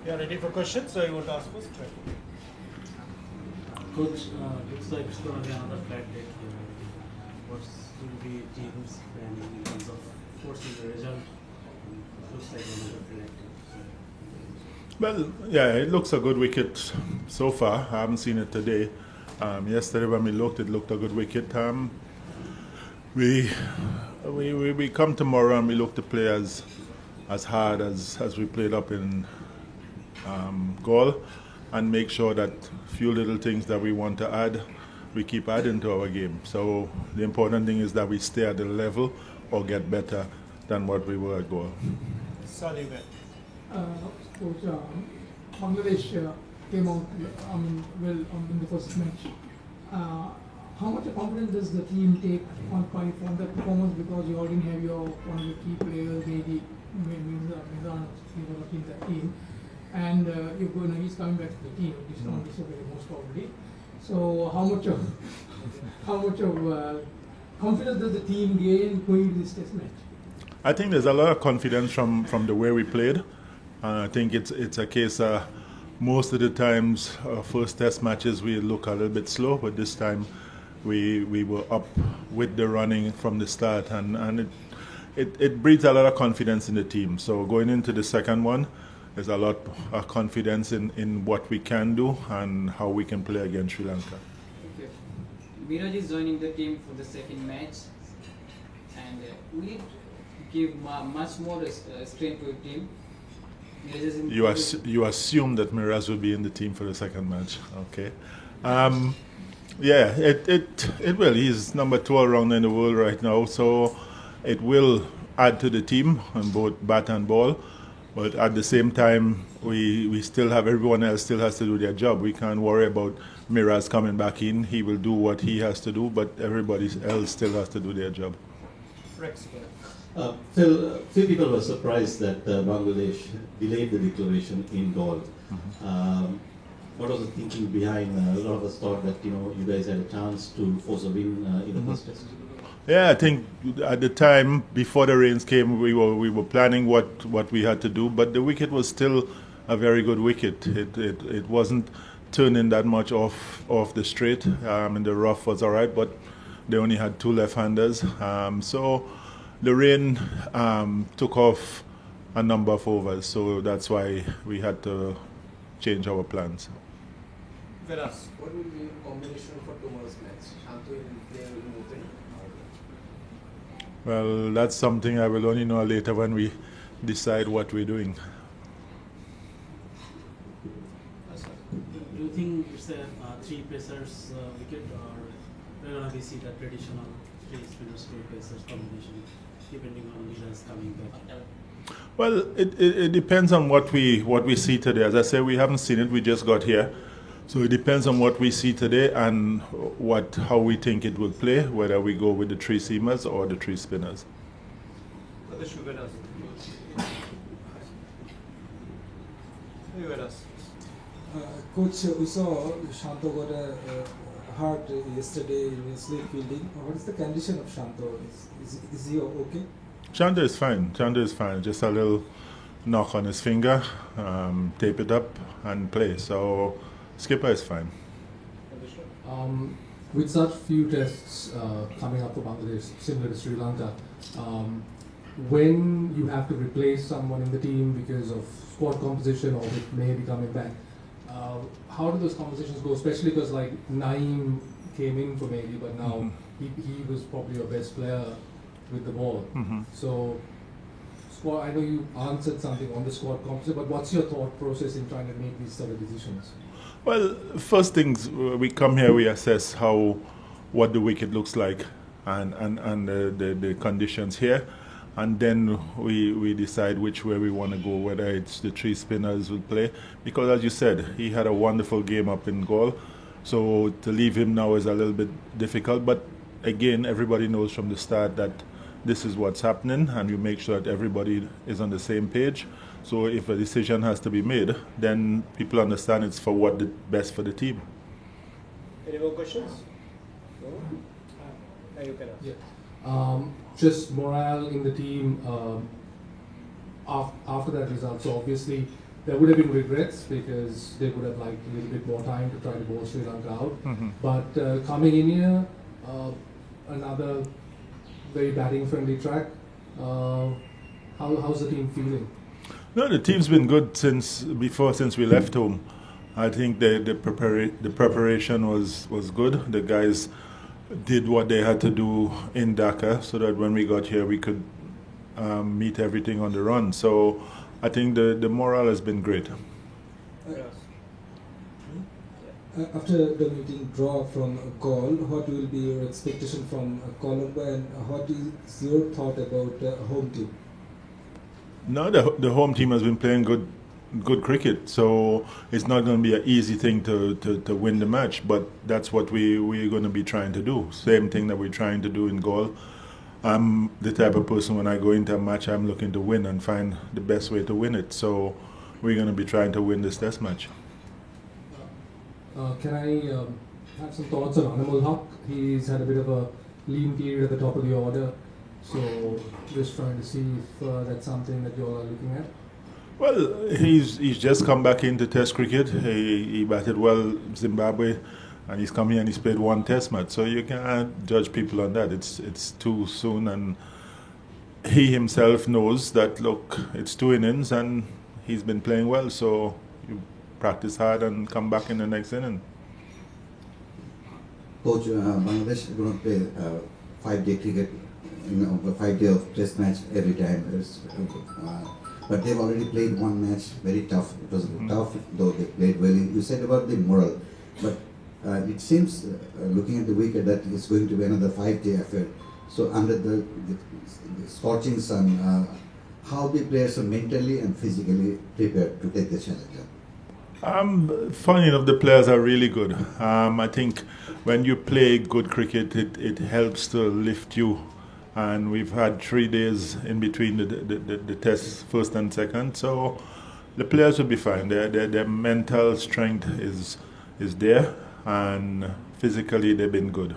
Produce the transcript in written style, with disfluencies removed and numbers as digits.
You are ready for questions, so you want to ask first? Right. Coach, looks like it's going to be another flat day here. What's going to be team's planning in terms of forcing the result? Looks like another flat day. Well, yeah, it looks a good wicket so far. I haven't seen it today. Yesterday when we looked, it looked a good wicket. We come tomorrow and we look to play as hard as we played up in Gaul, and make sure that few little things that we want to add, we keep adding to our game. So the important thing is that we stay at the level or get better than what we were at Gaul. Sorry, Coach, Bangladesh came out in the first match. How much confidence does the team take from that performance, because you already have one of your key players, maybe Mizan, in that team, and he's coming back to the team, he's not disobeying most probably. So how much of confidence does the team gain going into this test match? I think there's a lot of confidence from the way we played. I think it's a case most of the times first test matches we look a little bit slow, but this time we were up with the running from the start, and it breeds a lot of confidence in the team. So going into the second one, there's a lot of confidence in what we can do and how we can play against Sri Lanka. Okay. Miraj is joining the team for the second match, and will it give much more strength to the team? You assume that Miraz will be in the team for the second match, okay? Yeah, it will. He's number 2 around in the world right now, so it will add to the team on both bat and ball. But at the same time, we still have, everyone else still has to do their job. We can't worry about Miraz coming back in. He will do what he has to do, but everybody else still has to do their job. Rex. Phil, few people were surprised that Bangladesh delayed the declaration in Gaul. What was the thinking behind? A lot of us thought that you guys had a chance to force a win in the first test. Yeah, I think at the time before the rains came, we were planning what we had to do, but the wicket was still a very good wicket. It wasn't turning that much off the straight, and the rough was all right, but they only had 2 left-handers. So the rain took off a number of overs, so that's why we had to change our plans. Viras. What will be a combination for tomorrow's match? Shanto will play in opening? Well, that's something I will only know later when we decide what we're doing. Do you think it's a 3 pacers wicket, or we're going to be see the traditional 3 spinners, 2 pacers combination, depending on Miraj coming back? Well, it depends on what we see today. As I say, we haven't seen it. We just got here, so it depends on what we see today and how we think it will play. Whether we go with the 3 seamers or the 3 spinners. Coach, we saw Shanto got a hurt yesterday in slip fielding. What is the condition of Shanto? Is he okay? Chandra is fine. Chandra is fine. Just a little knock on his finger, tape it up and play. So skipper is fine. With such few tests coming up for Bangladesh, similar to Sri Lanka, when you have to replace someone in the team because of squad composition or it may be coming back, how do those conversations go? Especially because like Naeem came in for maybe, but now he was probably your best player with the ball. So squad, I know you answered something on the squad composition, but what's your thought process in trying to make these sort of decisions? Well, first things, we come here, we assess what the wicket looks like and the conditions here, and then we decide which way we want to go, whether it's the 3 spinners will play, because as you said, he had a wonderful game up in Gaul, so to leave him now is a little bit difficult, but again, everybody knows from the start that this is what's happening, and you make sure that everybody is on the same page. So if a decision has to be made, then people understand it's for what the best for the team. Any more questions? No? You can ask. Yeah. Just morale in the team after that result. So obviously there would have been regrets because they would have liked a little bit more time to try to bowl Sri Lanka out. But coming in here, another very batting friendly track. How's the team feeling? No, the team's been good since we left home. I think the preparation was good. The guys did what they had to do in Dhaka so that when we got here we could meet everything on the run. So I think the morale has been great. After the meeting draw from Galle, what will be your expectation from Colombo, and what is your thought about the home team? No, the home team has been playing good cricket, so it's not going to be an easy thing to win the match, but that's what we're going to be trying to do. Same thing that we're trying to do in Galle. I'm the type of person, when I go into a match, I'm looking to win and find the best way to win it. So we're going to be trying to win this test match. Can I have some thoughts on Anamul Haq? He's had a bit of a lean period at the top of the order, so just trying to see if that's something that you all are looking at. Well, he's just come back into Test cricket. He batted well Zimbabwe, and he's come here and he's played one Test match. So you can't judge people on that. It's too soon, and he himself knows that. Look, it's 2 innings, and he's been playing well. So you practice hard and come back in the next inning. Coach, Bangladesh is going to play 5-day cricket, 5 day of Test match every time. But they've already played one match, very tough. It was tough, though they played well. You said about the morale, but it seems, looking at the wicket, that it's going to be another 5-day affair. So under the scorching sun, how the players are mentally and physically prepared to take the challenge? Funny enough, the players are really good. I think when you play good cricket, it helps to lift you. And we've had 3 days in between the tests, first and second, so the players will be fine. Their mental strength is there, and physically they've been good.